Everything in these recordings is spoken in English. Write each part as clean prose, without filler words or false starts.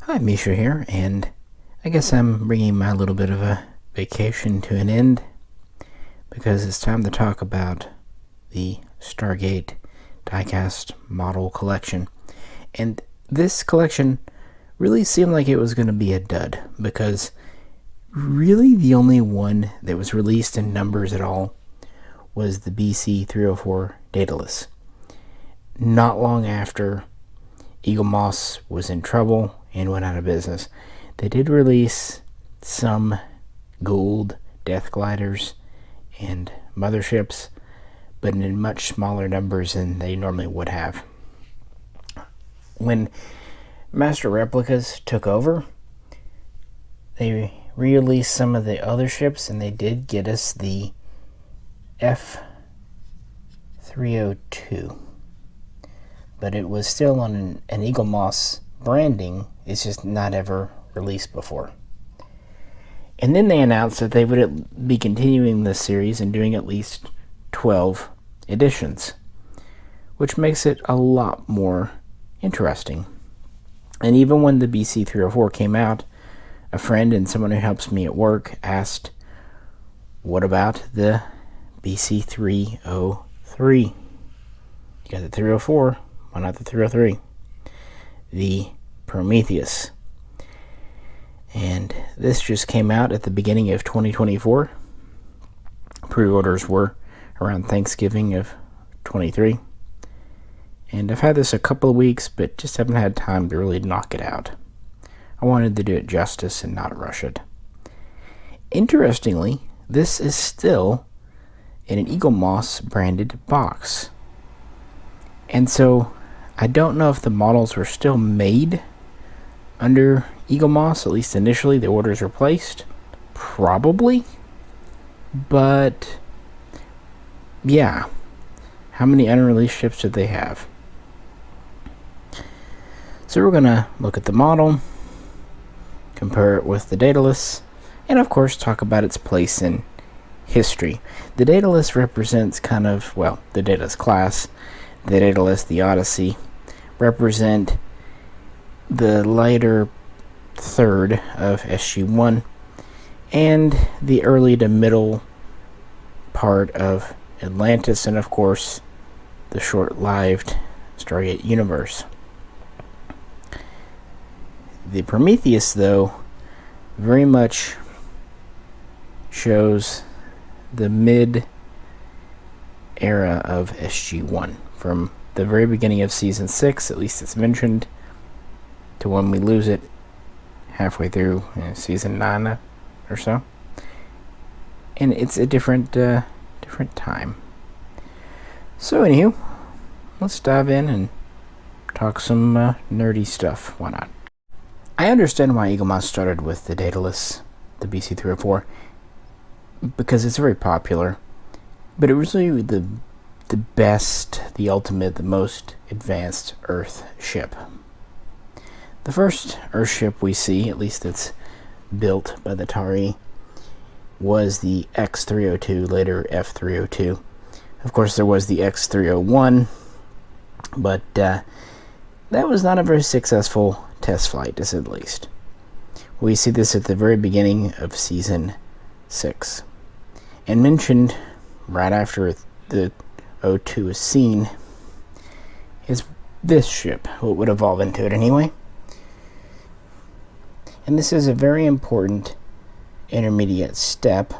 Hi, Misha here, and I guess I'm bringing my little bit of a vacation to an end because it's time to talk about the Stargate Diecast model collection. And this collection really seemed like it was going to be a dud because really the only one that was released in numbers at all was the BC-304 Daedalus. Not long after Eaglemoss was in trouble and went out of business, they did release some gold death gliders and motherships, but in much smaller numbers than they normally would have. When Master Replicas took over, they re-released some of the other ships, and they did get us the F-302. But it was still on an Eaglemoss branding. It's just not ever released before. And then they announced that they would be continuing this series and doing at least 12 editions, which makes it a lot more interesting. And even when the BC-304 came out, a friend and someone who helps me at work asked, what about the BC-303? You got the 304, why not the 303? The Prometheus. And this just came out at the beginning of 2024. Pre-orders were around Thanksgiving of 23. And I've had this a couple of weeks, but just haven't had time to really knock it out. I wanted to do it justice and not rush it. Interestingly, this is still in an Eaglemoss branded box. And so I don't know if the models were still made under Eaglemoss, at least initially the orders were placed. Probably. But yeah. How many unreleased ships did they have? So we're going to look at the model, compare it with the Daedalus, and of course talk about its place in history. The Daedalus represents kind of, well, the Daedalus class. The Daedalus, the Odyssey, represent the lighter third of SG-1 and the early to middle part of Atlantis, and of course the short-lived Stargate universe. The Prometheus, though, very much shows the mid era of SG-1. From the very beginning of Season 6, at least it's mentioned, to when we lose it halfway through Season 9 or so. And it's a different time. So anywho, let's dive in and talk some nerdy stuff. Why not? I understand why Eaglemoss started with the Daedalus, the BC-304, because it's very popular. But it was really the best, the ultimate, the most advanced Earth ship. The first Earth ship we see, at least it's built by the Tari, was the X-302, later F-302. Of course, there was the X-301, but that was not a very successful test flight, to say the least. We see this at the very beginning of Season 6. And mentioned right after the O2 is seen is this ship, what would evolve into it anyway. And this is a very important intermediate step,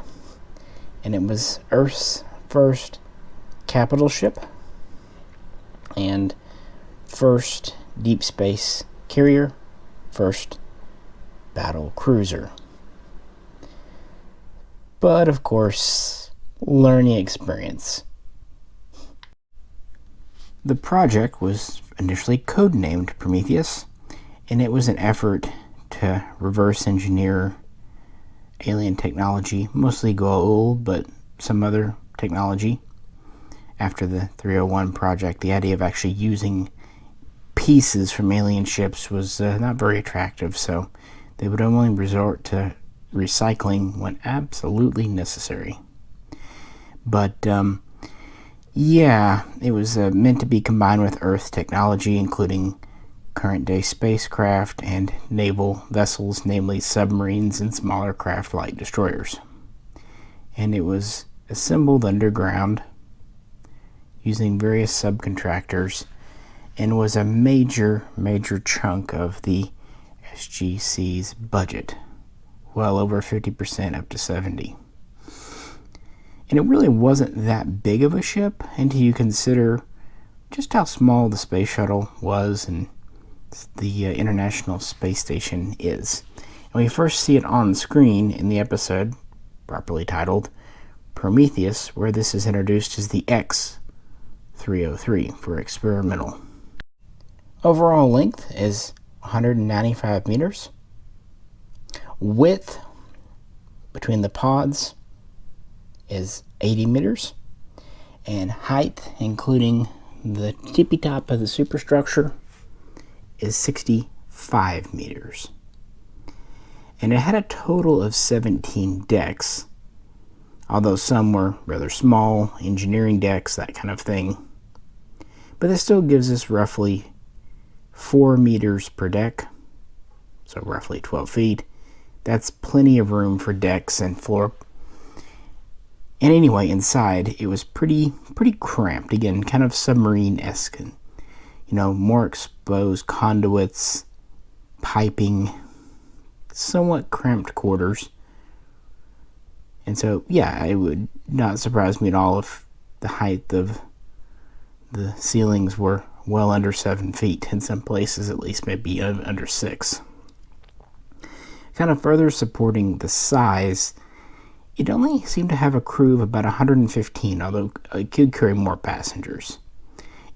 and it was Earth's first capital ship and first deep space carrier, first battle cruiser. But of course, learning experience. The project was initially codenamed Prometheus, and it was an effort to reverse engineer alien technology, mostly gold, but some other technology. After the 301 project, the idea of actually using pieces from alien ships was not very attractive, so they would only resort to recycling when absolutely necessary. But yeah, it was meant to be combined with Earth technology, including current-day spacecraft and naval vessels, namely submarines and smaller craft like destroyers. And it was assembled underground using various subcontractors and was a major chunk of the SGC's budget, well over 50%, up to 70%. And it really wasn't that big of a ship until you consider just how small the space shuttle was and the International Space Station is. And we first see it on screen in the episode properly titled Prometheus, where this is introduced as the X-303 for experimental. Overall length is 195 meters. Width between the pods is 80 meters. And height, including the tippy top of the superstructure, is 65 meters. And it had a total of 17 decks, although some were rather small, engineering decks, that kind of thing. But this still gives us roughly 4 meters per deck, so roughly 12 feet. That's plenty of room for decks and floor. And anyway, inside it was pretty cramped. Again, kind of submarine-esque. More exposed conduits, piping, somewhat cramped quarters. And so, yeah, it would not surprise me at all if the height of the ceilings were well under 7 feet. In some places, at least, maybe under 6. Kind of further supporting the size, it only seemed to have a crew of about 115, although it could carry more passengers.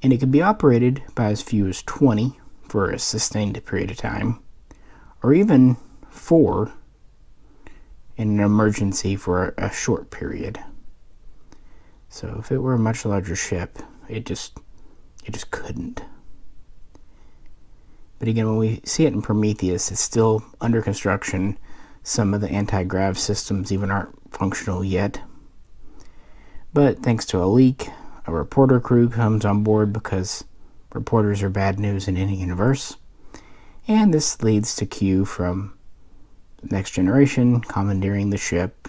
And it could be operated by as few as 20 for a sustained period of time, or even 4 in an emergency for a short period. So if it were a much larger ship, it just couldn't. But again, when we see it in Prometheus, it's still under construction. Some of the anti-grav systems even aren't functional yet. But thanks to a leak, a reporter crew comes on board because reporters are bad news in any universe. And this leads to Q from Next Generation commandeering the ship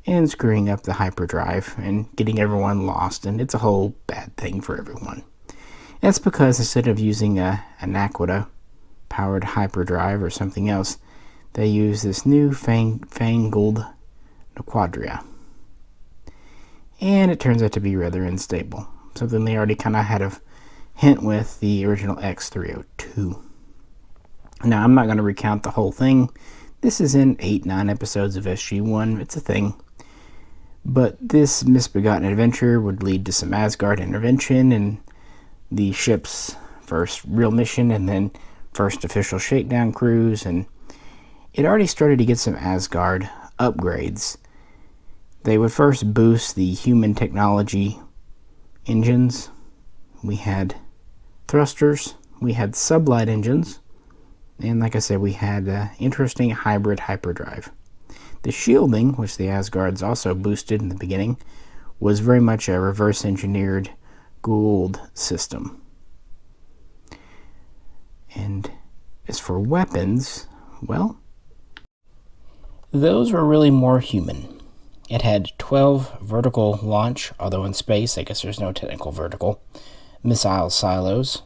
and screwing up the hyperdrive and getting everyone lost, and it's a whole bad thing for everyone. That's because instead of using an Aquila powered hyperdrive or something else, they use this new fangled Quadria. And it turns out to be rather unstable, something they already kind of had a hint with the original X-302. Now, I'm not going to recount the whole thing. This is in 8-9 episodes of SG-1. It's a thing. But this misbegotten adventure would lead to some Asgard intervention and the ship's first real mission and then first official shakedown cruise. And it already started to get some Asgard upgrades. They would first boost the human technology engines. We had thrusters. We had sublight engines. And like I said, we had an interesting hybrid hyperdrive. The shielding, which the Asgards also boosted in the beginning, was very much a reverse-engineered Gould system. And as for weapons, well, those were really more human. It had 12 vertical launch, although in space, I guess there's no technical vertical, missile silos.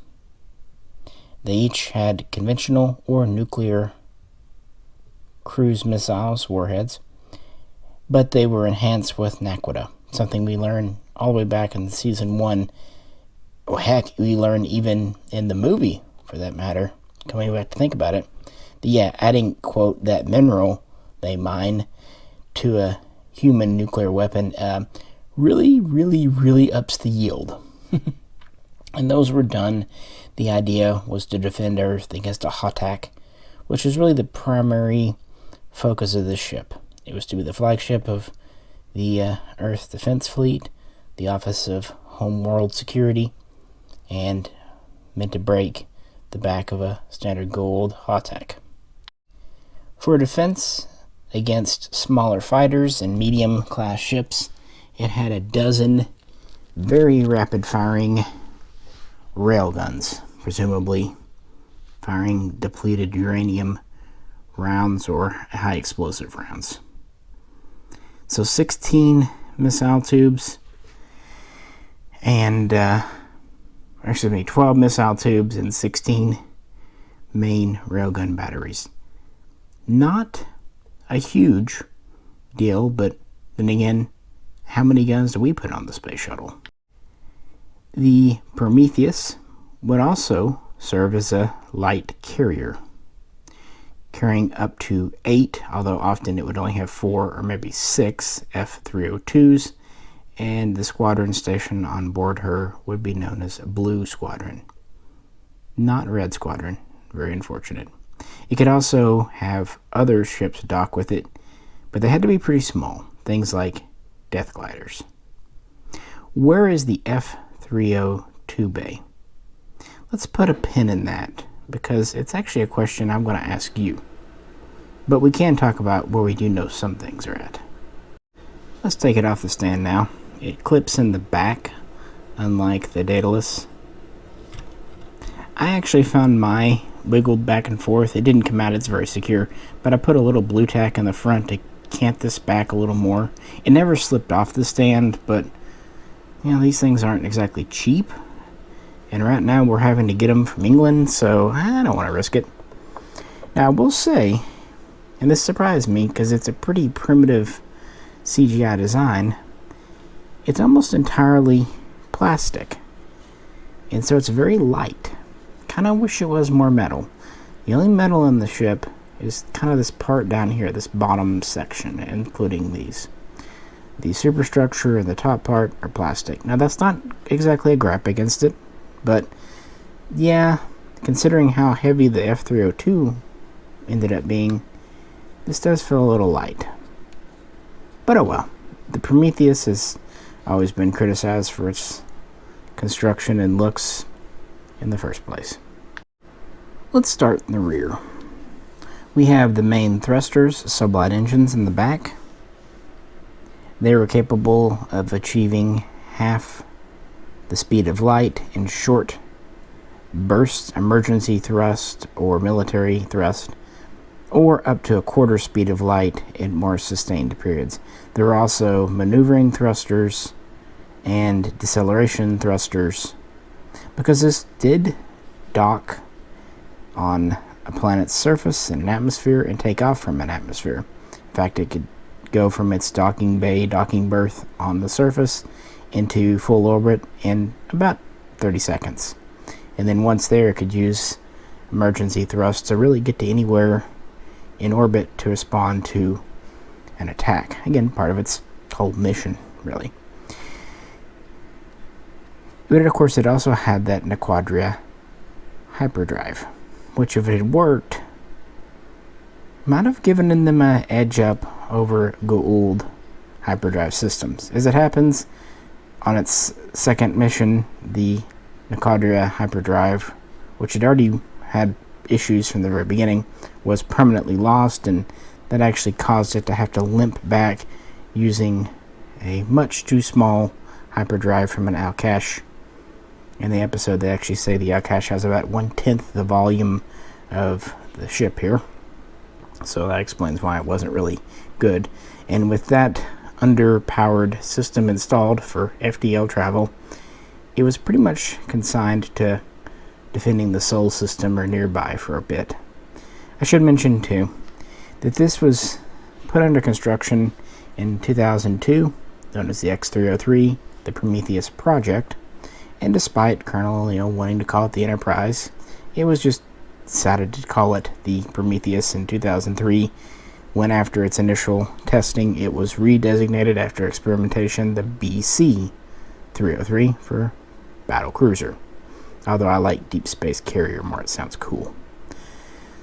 They each had conventional or nuclear cruise missiles, warheads, but they were enhanced with Naquita, something we learned all the way back in season 1. Oh, heck, we learned even in the movie, for that matter, coming back to think about it. Adding, quote, that mineral they mine to a human nuclear weapon really ups the yield. And those were done. The idea was to defend Earth against a Hotak, which is really the primary focus of this ship. It was to be the flagship of the Earth Defense Fleet, the Office of Homeworld Security, and meant to break the back of a standard Gould Hotak. For defense against smaller fighters and medium-class ships, it had a dozen very rapid-firing railguns, presumably firing depleted uranium rounds or high explosive rounds. So 16 missile tubes and 12 missile tubes and 16 main railgun batteries. Not a huge deal, but then again, how many guns do we put on the space shuttle? The Prometheus would also serve as a light carrier, carrying up to 8, although often it would only have 4 or maybe 6 F-302s, and the squadron station on board her would be known as Blue Squadron, not Red Squadron. Very unfortunate. It could also have other ships dock with it, but they had to be pretty small, things like Death Gliders. Where is the F-302 bay? Let's put a pin in that, because it's actually a question I'm going to ask you. But we can talk about where we do know some things are at. Let's take it off the stand now. It clips in the back, unlike the Daedalus. I actually found my wiggled back and forth. It didn't come out, it's very secure, but I put a little blue tack in the front to cant this back a little more. It never slipped off the stand, but these things aren't exactly cheap. And right now we're having to get them from England, so I don't want to risk it. Now I will say, and this surprised me because it's a pretty primitive CGI design, it's almost entirely plastic. And so it's very light. Kind of wish it was more metal. The only metal in the ship is kind of this part down here, this bottom section, including these. The superstructure and the top part are plastic. Now that's not exactly a gripe against it, but yeah, considering how heavy the F-302 ended up being, this does feel a little light. But oh well. The Prometheus has always been criticized for its construction and looks in the first place. Let's start in the rear. We have the main thrusters, sublight engines in the back. They were capable of achieving half the speed of light in short bursts, emergency thrust or military thrust, or up to a quarter speed of light in more sustained periods. There were also maneuvering thrusters and deceleration thrusters, because this did dock on a planet's surface in an atmosphere and take off from an atmosphere. In fact, it could go from its docking bay, docking berth on the surface into full orbit in about 30 seconds. And then once there, it could use emergency thrust to really get to anywhere in orbit to respond to an attack. Again, part of its whole mission, really. But of course, it also had that Naquadria hyperdrive, which if it had worked, might have given them an edge up over Goa'uld hyperdrive systems. As it happens, on its second mission, the Naquadria hyperdrive, which had already had issues from the very beginning, was permanently lost, and that actually caused it to have to limp back using a much too small hyperdrive from an Alcash. In the episode, they actually say the Alcash has about 1/10 the volume of the ship here. So that explains why it wasn't really good. And with that underpowered system installed for FTL travel, it was pretty much consigned to defending the Sol system or nearby for a bit. I should mention, too, that this was put under construction in 2002, known as the X-303, the Prometheus project, and despite Colonel wanting to call it the Enterprise, it was just decided to call it the Prometheus in 2003, when after its initial testing, it was redesignated after experimentation the BC-303 for Battle Cruiser. Although I like Deep Space Carrier more, it sounds cool.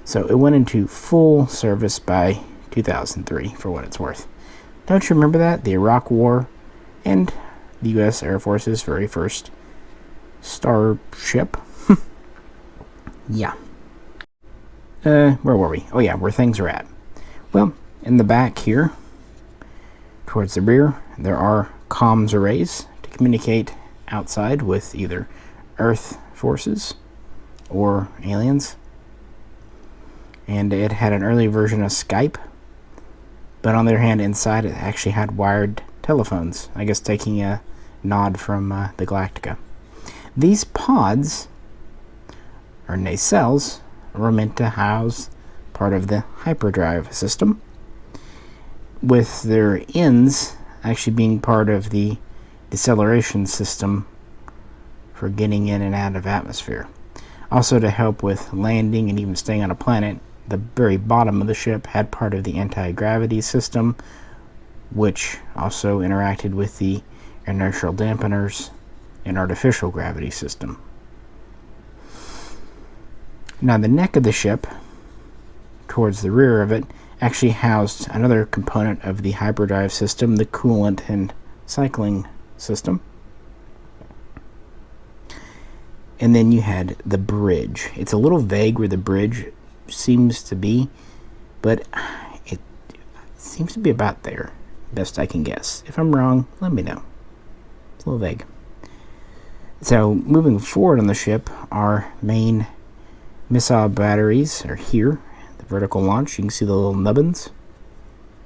So it went into full service by 2003, for what it's worth. Don't you remember that? The Iraq War and the U.S. Air Force's very first starship. Yeah. Where were we? Oh yeah, where things are at. Well, in the back here, towards the rear, there are comms arrays to communicate outside with either Earth forces or aliens. and it had an early version of Skype, but on the other hand, inside it actually had wired telephones, I guess taking a nod from the Galactica. These pods, or nacelles, were meant to house part of the hyperdrive system, with their ends actually being part of the deceleration system for getting in and out of atmosphere. Also, to help with landing and even staying on a planet, the very bottom of the ship had part of the anti-gravity system, which also interacted with the inertial dampeners and artificial gravity system. Now, the neck of the ship, towards the rear of it, actually housed another component of the hyperdrive system, the coolant and cycling system. And then you had the bridge. It's a little vague where the bridge seems to be, but it seems to be about there, best I can guess. If I'm wrong, let me know. It's a little vague. So, moving forward on the ship, our main missile batteries are here. The vertical launch, you can see the little nubbins,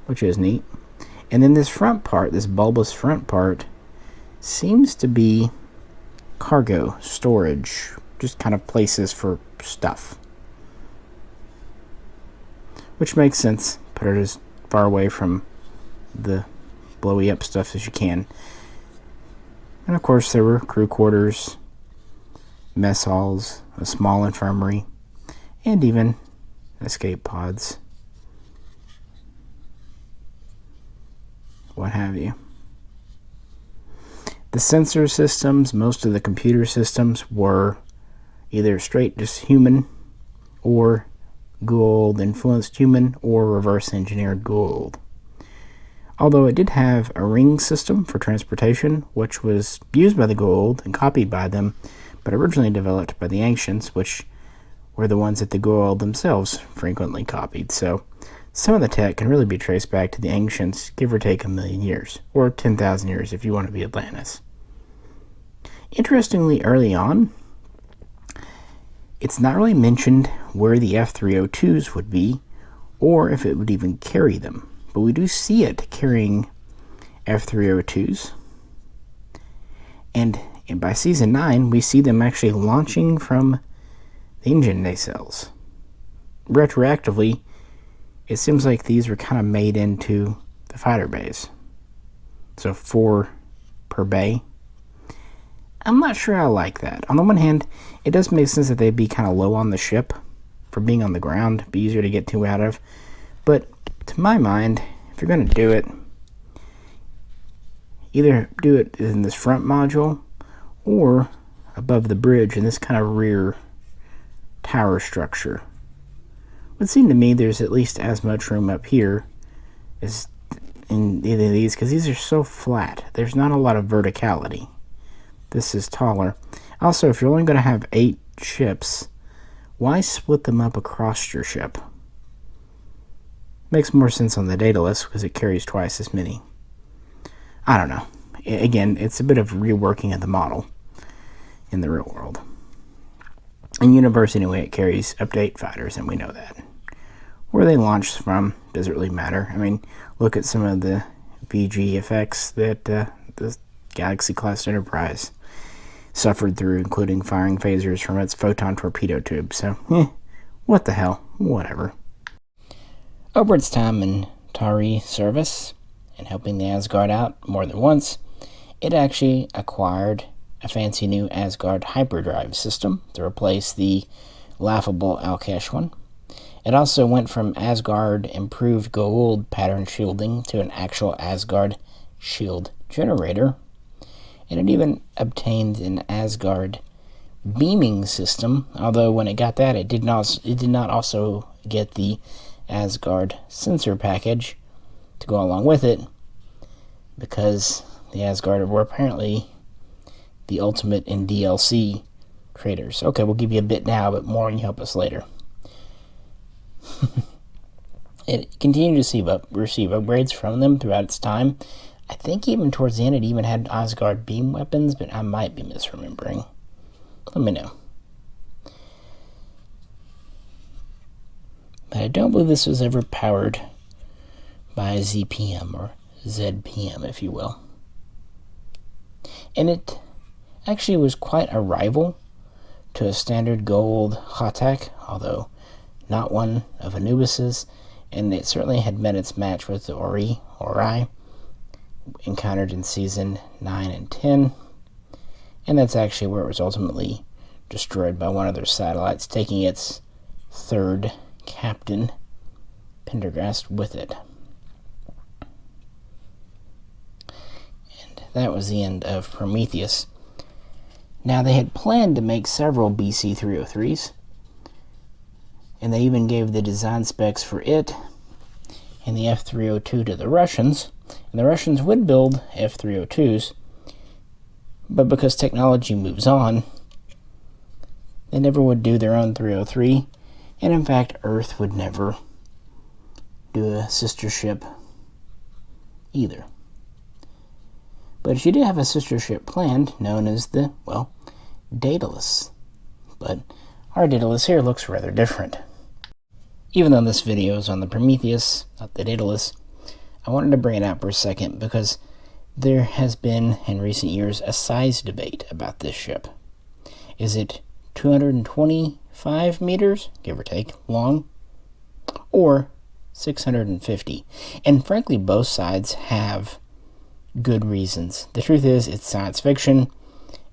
which is neat. And then this front part, this bulbous front part, seems to be cargo storage, just kind of places for stuff, which makes sense. Put it as far away from the blowy up stuff as you can. And of course there were crew quarters, mess halls, a small infirmary, and even escape pods, what have you. The sensor systems, most of the computer systems, were either straight just human, or Goa'uld influenced human, or reverse engineered Goa'uld. Although it did have a ring system for transportation, which was used by the Goa'uld and copied by them, but originally developed by the Ancients, which were the ones that the Goa'uld themselves frequently copied. So some of the tech can really be traced back to the Ancients, give or take 1,000,000 years, or 10,000 years if you want to be Atlantis. Interestingly, early on, it's not really mentioned where the F-302s would be, or if it would even carry them. But we do see it carrying F-302s. And by Season 9, we see them actually launching from the engine nacelles. Retroactively, it seems like these were kind of made into the fighter bays. So 4 per bay. I'm not sure I like that. On the one hand, it does make sense that they'd be kind of low on the ship for being on the ground, be easier to get to out of. But to my mind, if you're going to do it, either do it in this front module or above the bridge in this kind of rear tower structure. It would seem to me there's at least as much room up here as in either of these, because these are so flat. There's not a lot of verticality. This is taller. Also, if you're only going to have 8 ships, why split them up across your ship? Makes more sense on the Daedalus because it carries twice as many. I don't know. Again, it's a bit of reworking of the model in the real world. In universe, anyway, it carries up to 8 fighters, and we know that. Where they launched from doesn't really matter. I mean, look at some of the VG effects that the Galaxy-class Enterprise suffered through, including firing phasers from its photon torpedo tube. So, what the hell? Whatever. Over its time in Tari service, and helping the Asgard out more than once, it actually acquired a fancy new Asgard hyperdrive system to replace the laughable Alkesh one. It also went from Asgard improved Goa'uld pattern shielding to an actual Asgard shield generator, and it even obtained an Asgard beaming system, although when it got that, it did not also get the Asgard sensor package to go along with it, because the Asgard were apparently the ultimate in DLC traders. Okay, we'll give you a bit now, but more when you help us later. It continued to receive upgrades from them throughout its time. I think even towards the end it even had Asgard beam weapons, but I might be misremembering. Let me know. I don't believe this was ever powered by ZPM, or ZPM, if you will. And it actually was quite a rival to a standard gold Hatak, although not one of Anubis's, and it certainly had met its match with the Ori, encountered in Season 9 and 10, and that's actually where it was ultimately destroyed by one of their satellites, taking its third captain, Pendergast, with it. And that was the end of Prometheus. Now, they had planned to make several BC-303s, and they even gave the design specs for it and the F-302 to the Russians, and the Russians would build F-302s, but because technology moves on, they never would do their own 303, and in fact, Earth would never do a sister ship either. But she did have a sister ship planned, known as the, well, Daedalus. But our Daedalus here looks rather different. Even though this video is on the Prometheus, not the Daedalus, I wanted to bring it out for a second because there has been, in recent years, a size debate about this ship. Is it 225 meters, give or take, long, or 650? And frankly, both sides have good reasons. The truth is, it's science fiction,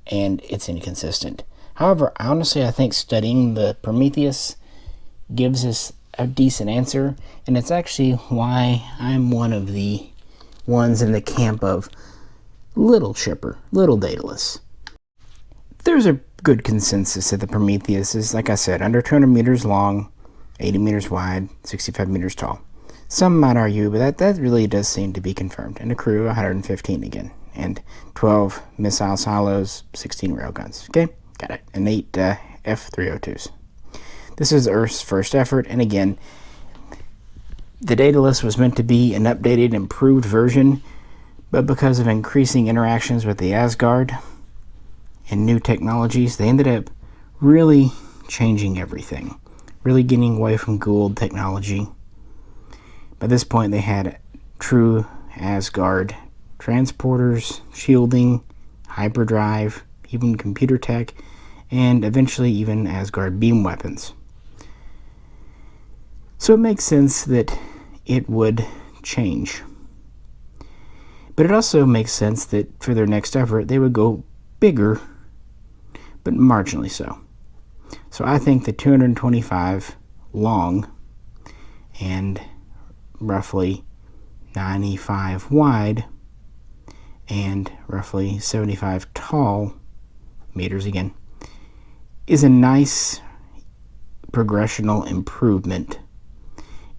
and it's inconsistent. However, honestly, I think studying the Prometheus gives us a decent answer, and it's actually why I'm one of the ones in the camp of little shipper, little Daedalus. There's a good consensus that the Prometheus is, like I said, under 200 meters long, 80 meters wide, 65 meters tall. Some might argue, but that really does seem to be confirmed. And a crew, 115 again. And 12 missile silos, 16 railguns. Okay, got it. And 8 F-302s. This is Earth's first effort, and again, the Daedalus was meant to be an updated, improved version, but because of increasing interactions with the Asgard and new technologies, they ended up really changing everything. Really getting away from Gould technology. By this point, they had true Asgard transporters, shielding, hyperdrive, even computer tech, and eventually even Asgard beam weapons. So it makes sense that it would change. But it also makes sense that for their next effort, they would go bigger, but marginally so. So I think the 225 long and roughly 95 wide and roughly 75 tall meters again is a nice progressional improvement.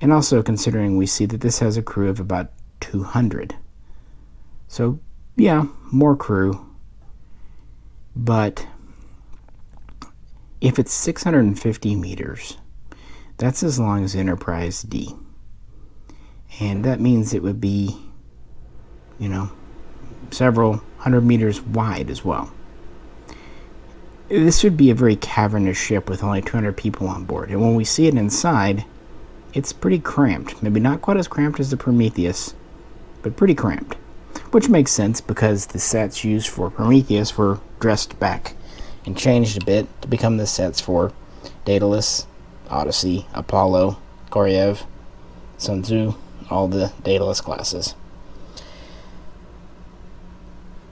And also considering we see that this has a crew of about 200. So yeah, more crew. But if it's 650 meters, that's as long as Enterprise D. And that means it would be, several hundred meters wide as well. This would be a very cavernous ship with only 200 people on board. And when we see it inside, it's pretty cramped. Maybe not quite as cramped as the Prometheus, but pretty cramped. Which makes sense because the sets used for Prometheus were dressed back and changed a bit to become the sets for Daedalus, Odyssey, Apollo, Goryev, Sun Tzu, all the Daedalus classes.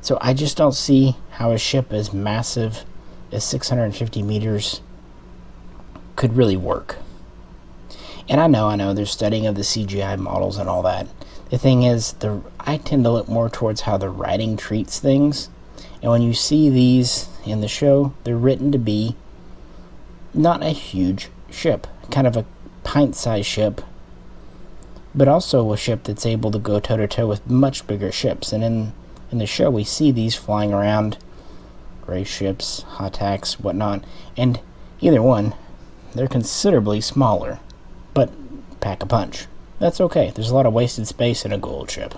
So I just don't see how a ship as massive as 650 meters could really work. And I know there's studying of the CGI models and all that. The thing is, I tend to look more towards how the writing treats things. And when you see these in the show, they're written to be not a huge ship, kind of a pint-sized ship, but also a ship that's able to go toe-to-toe with much bigger ships. And in the show, we see these flying around, gray ships, Hataks, whatnot, and either one, they're considerably smaller, but pack a punch. That's okay. There's a lot of wasted space in a gold ship.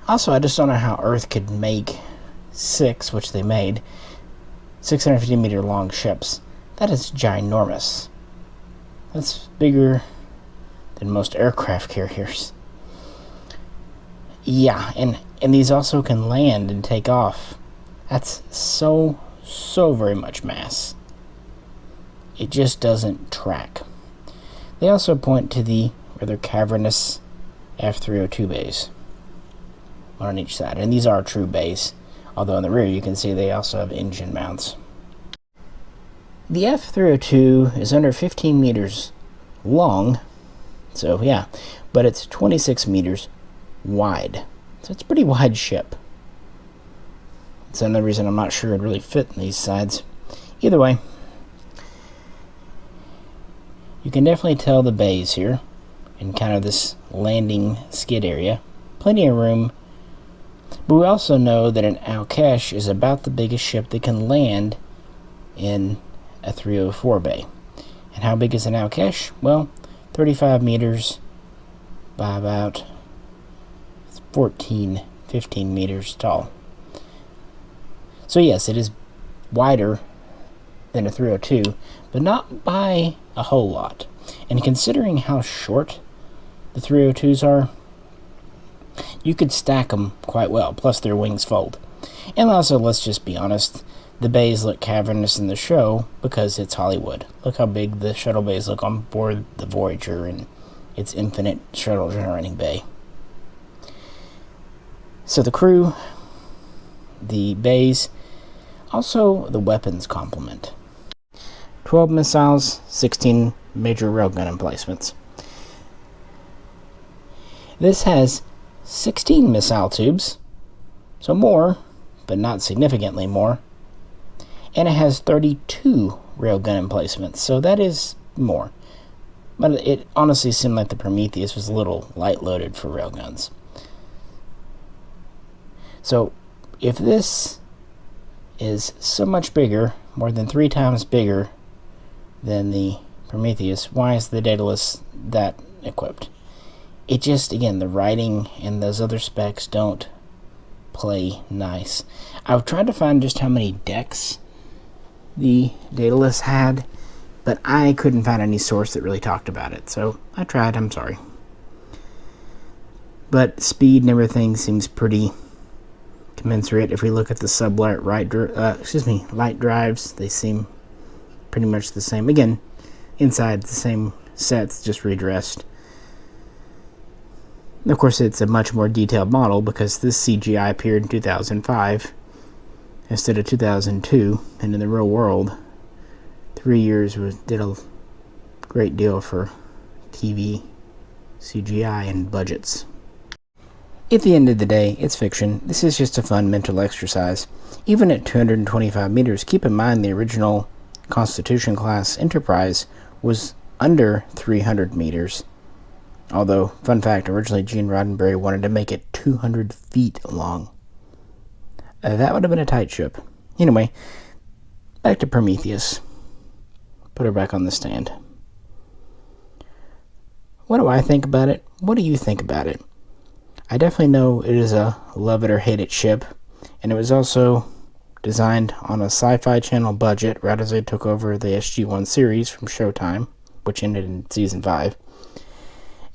Also, I just don't know how Earth could make 6, which they made, 650 meter long ships. That is ginormous. That's bigger than most aircraft carriers. Yeah, and these also can land and take off. That's so very much mass. It just doesn't track. They also point to the rather cavernous F-302 bays, one on each side. And these are true bays, although in the rear you can see they also have engine mounts. The F-302 is under 15 meters long, so yeah, but it's 26 meters wide. So it's a pretty wide ship. It's another reason I'm not sure it'd really fit in these sides. Either way, you can definitely tell the bays here in kind of this landing skid area. Plenty of room. But we also know that an Alkesh is about the biggest ship that can land in a 304 bay. And how big is an Alkesh? Well, 35 meters by about 15 meters tall. So yes, it is wider than a 302, but not by a whole lot. And considering how short the 302s are, you could stack them quite well, plus their wings fold. And also, let's just be honest, the bays look cavernous in the show because it's Hollywood. Look how big the shuttle bays look on board the Voyager and its infinite shuttle generating bay. So the crew, the bays, also the weapons complement. 12 missiles, 16 major railgun emplacements. This has 16 missile tubes, so more, but not significantly more. And it has 32 railgun emplacements, so that is more. But it honestly seemed like the Prometheus was a little light-loaded for railguns. So, if this is so much bigger, more than 3 times bigger than the Prometheus, why is the Daedalus that equipped? It just, again, the writing and those other specs don't play nice. I've tried to find just how many decks the Daedalus had, but I couldn't find any source that really talked about it, so I tried, I'm sorry. But speed and everything seems pretty commensurate. If we look at the sublight light drives, they seem pretty much the same. Again, inside the same sets, just redressed. Of course, it's a much more detailed model because this CGI appeared in 2005 instead of 2002, and in the real world, 3 years did a great deal for TV CGI and budgets. At the end of the day, it's fiction. This is just a fun mental exercise. Even at 225 meters, keep in mind the original Constitution-class Enterprise was under 300 meters. Although, fun fact, originally Gene Roddenberry wanted to make it 200 feet long. That would have been a tight ship. Anyway, back to Prometheus. Put her back on the stand. What do I think about it? What do you think about it? I definitely know it is a love it or hate it ship, and it was also designed on a Sci-Fi Channel budget right as they took over the SG-1 series from Showtime, which ended in Season 5.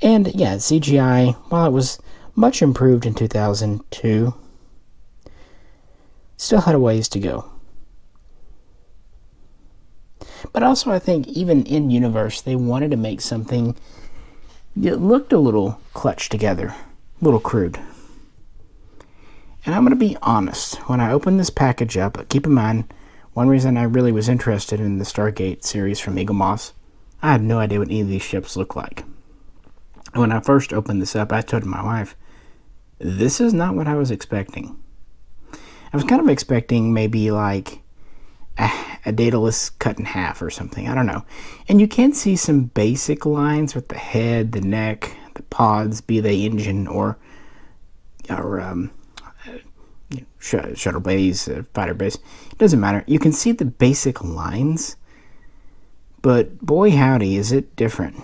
And yeah, CGI, while it was much improved in 2002, still had a ways to go. But also I think even in universe, they wanted to make something that looked a little clutched together. A little crude. And I'm going to be honest, when I opened this package up, keep in mind, one reason I really was interested in the Stargate series from Eaglemoss, I had no idea what any of these ships look like. When I first opened this up, I told my wife, this is not what I was expecting. I was kind of expecting maybe like a Daedalus cut in half or something, I don't know. And you can see some basic lines with the head, the neck, the pods, be they engine or shuttle bays, fighter bays. It doesn't matter. You can see the basic lines, but boy howdy is it different.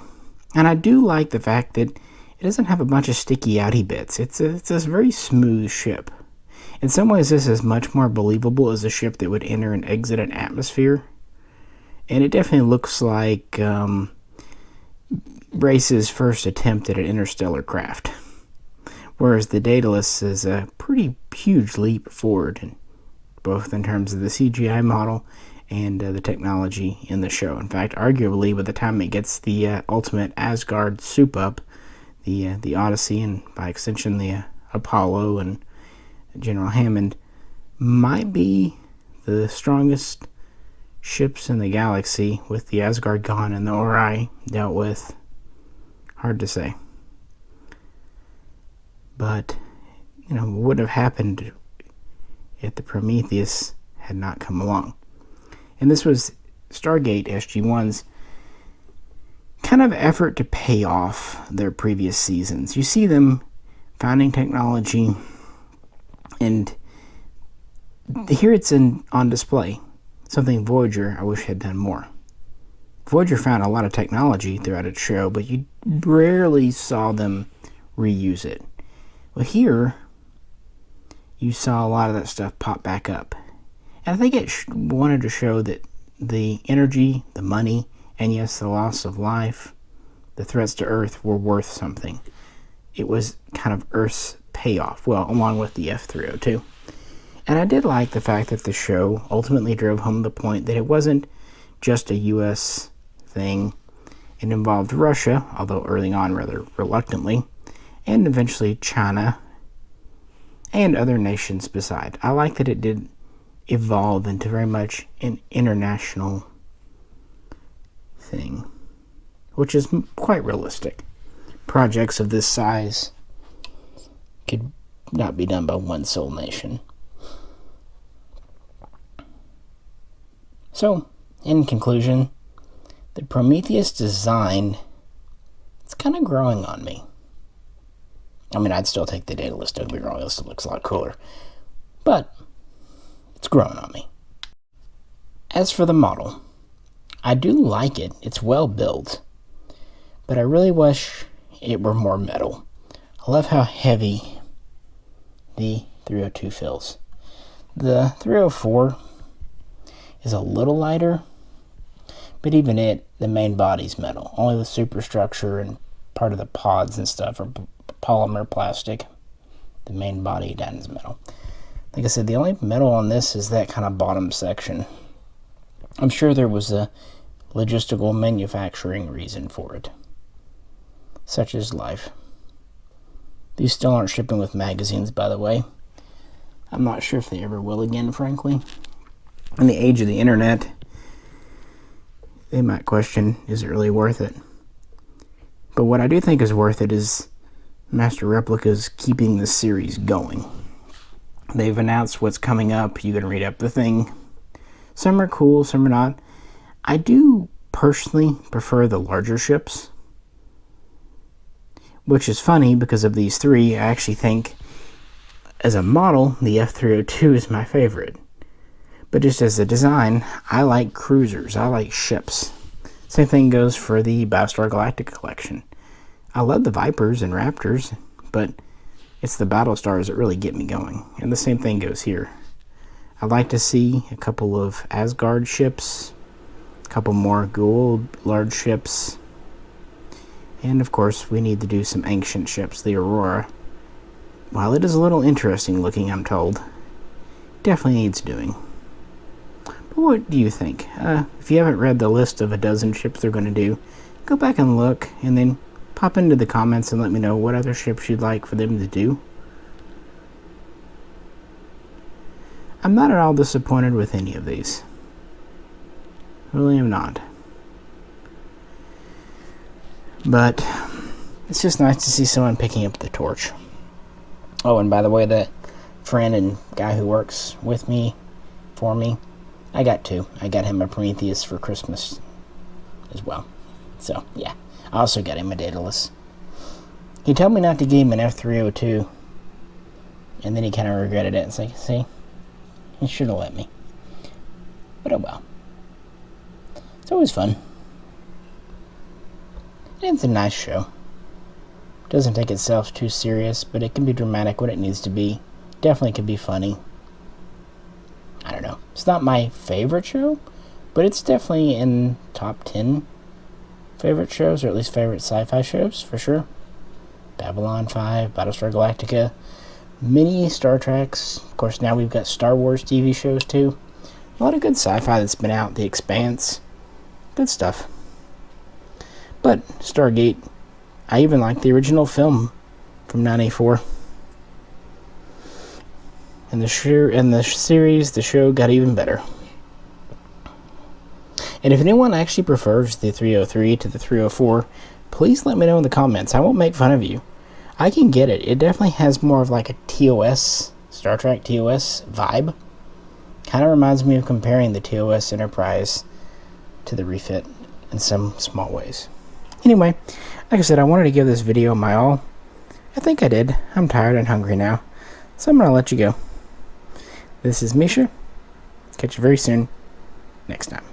And I do like the fact that it doesn't have a bunch of sticky outy bits. It's a very smooth ship. In some ways, this is much more believable as a ship that would enter and exit an atmosphere. And it definitely looks like race's first attempt at an interstellar craft, whereas the Daedalus is a pretty huge leap forward, both in terms of the CGI model and the technology in the show. In fact, arguably, by the time it gets the ultimate Asgard soup up, the Odyssey, and by extension the Apollo and General Hammond, might be the strongest ships in the galaxy, with the Asgard gone and the Ori dealt with. Hard to say. But, what would have happened if the Prometheus had not come along? And this was Stargate SG-1's kind of effort to pay off their previous seasons. You see them finding technology, and here it's on display. Something Voyager, I wish, had done more. Voyager found a lot of technology throughout its show, but you rarely saw them reuse it. Well, here, you saw a lot of that stuff pop back up. And I think it wanted to show that the energy, the money, and yes, the loss of life, the threats to Earth were worth something. It was kind of Earth's payoff, well, along with the F-302. And I did like the fact that the show ultimately drove home the point that it wasn't just a U.S. thing. It involved Russia, although early on rather reluctantly, and eventually China and other nations beside. I like that it did evolve into very much an international thing, which is quite realistic. Projects of this size could not be done by one sole nation. So, in conclusion, the Prometheus design, it's kind of growing on me. I mean, I'd still take the Daedalus, don't get me wrong, it still looks a lot cooler. But, it's growing on me. As for the model, I do like it. It's well built. But I really wish it were more metal. I love how heavy the 302 feels. The 304 is a little lighter, but even the main body's metal. Only the superstructure and part of the pods and stuff are polymer plastic. The main body down is metal. Like I said, the only metal on this is that kind of bottom section. I'm sure there was a logistical manufacturing reason for it. Such is life. These still aren't shipping with magazines, by the way. I'm not sure if they ever will again, frankly. In the age of the internet, they might question, is it really worth it? But what I do think is worth it is Master Replicas keeping the series going. They've announced what's coming up. You can read up the thing. Some are cool, some are not. I do personally prefer the larger ships, which is funny because of these three. I actually think, as a model, the F-302 is my favorite. But just as a design, I like cruisers. I like ships. Same thing goes for the Battlestar Galactica collection. I love the Vipers and Raptors, but it's the Battlestars that really get me going. And the same thing goes here. I'd like to see a couple of Asgard ships, a couple more Goa'uld large ships, and of course we need to do some ancient ships, the Aurora. While it is a little interesting looking, I'm told, definitely needs doing. But what do you think? If you haven't read the list of a dozen ships they're going to do, go back and look, and then pop into the comments and let me know what other ships you'd like for them to do. I'm not at all disappointed with any of these. Really am not. But it's just nice to see someone picking up the torch. Oh, and by the way, that friend and guy who works with me, for me, I got two. I got him a Prometheus for Christmas as well. So, yeah. I also got him a Daedalus. He told me not to give him an F-302, and then he kind of regretted it. It's like, see, he should have let me. But oh well. It's always fun. And it's a nice show. Doesn't take itself too serious, but it can be dramatic when it needs to be. Definitely can be funny. I don't know. It's not my favorite show, but it's definitely in top 10 favorite shows, or at least favorite sci-fi shows, for sure. Babylon 5, Battlestar Galactica, mini Star Treks. Of course, now we've got Star Wars TV shows, too. A lot of good sci-fi that's been out. The Expanse. Good stuff. But Stargate, I even like the original film from 94. And the series, the show got even better. And if anyone actually prefers the 303 to the 304, please let me know in the comments. I won't make fun of you. I can get it. It definitely has more of like a TOS, Star Trek TOS vibe. Kind of reminds me of comparing the TOS Enterprise to the refit in some small ways. Anyway, like I said, I wanted to give this video my all. I think I did. I'm tired and hungry now, so I'm going to let you go. This is Misha. Catch you very soon next time.